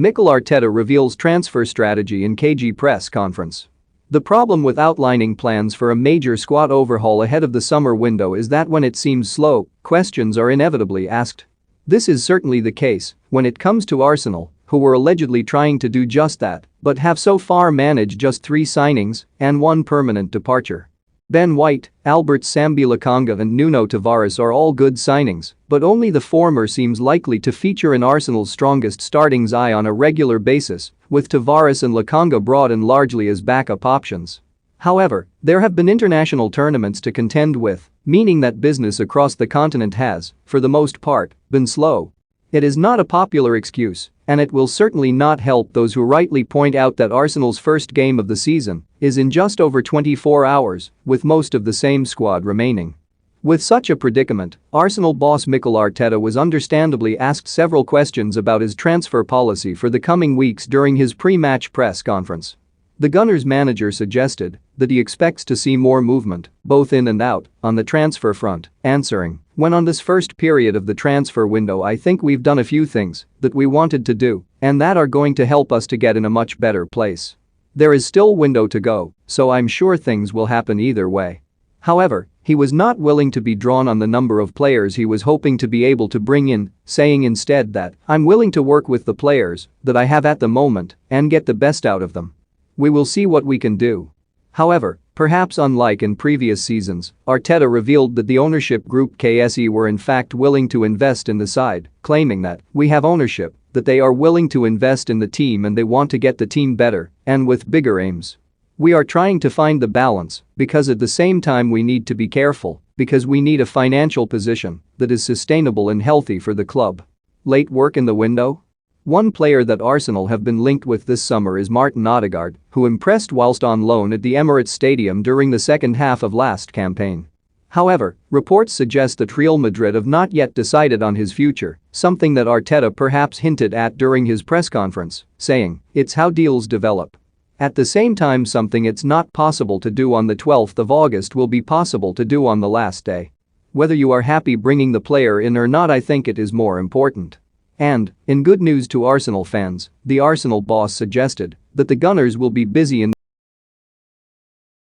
Mikel Arteta reveals transfer strategy in cagey press conference. The problem with outlining plans for a major squad overhaul ahead of the summer window is that when it seems slow, questions are inevitably asked. This is certainly the case when it comes to Arsenal, who were allegedly trying to do just that, but have so far managed just 3 signings and 1 permanent departure. Ben White, Albert Sambi Lokonga and Nuno Tavares are all good signings, but only the former seems likely to feature in Arsenal's strongest starting eye on a regular basis, with Tavares and Lokonga brought in largely as backup options. However, there have been international tournaments to contend with, meaning that business across the continent has, for the most part, been slow. It is not a popular excuse, and it will certainly not help those who rightly point out that Arsenal's first game of the season is in just over 24 hours, with most of the same squad remaining. With such a predicament, Arsenal boss Mikel Arteta was understandably asked several questions about his transfer policy for the coming weeks during his pre-match press conference. The Gunners manager suggested that he expects to see more movement, both in and out, on the transfer front, answering, "When on this first period of the transfer window I think we've done a few things that we wanted to do and that are going to help us to get in a much better place. There is still window to go, so I'm sure things will happen either way." However, he was not willing to be drawn on the number of players he was hoping to be able to bring in, saying instead that, "I'm willing to work with the players that I have at the moment and get the best out of them. We will see what we can do." However, perhaps unlike in previous seasons, Arteta revealed that the ownership group KSE were in fact willing to invest in the side, claiming that, "We have ownership, that they are willing to invest in the team and they want to get the team better and with bigger aims. We are trying to find the balance because at the same time we need to be careful because we need a financial position that is sustainable and healthy for the club." Late work in the window? One player that Arsenal have been linked with this summer is Martin Odegaard, who impressed whilst on loan at the Emirates Stadium during the second half of last campaign. However, reports suggest that Real Madrid have not yet decided on his future, something that Arteta perhaps hinted at during his press conference, saying, "It's how deals develop." At the same time, something it's not possible to do on the 12th of August will be possible to do on the last day. Whether you are happy bringing the player in or not, I think it is more important. And, in good news to Arsenal fans, the Arsenal boss suggested that the Gunners will be busy in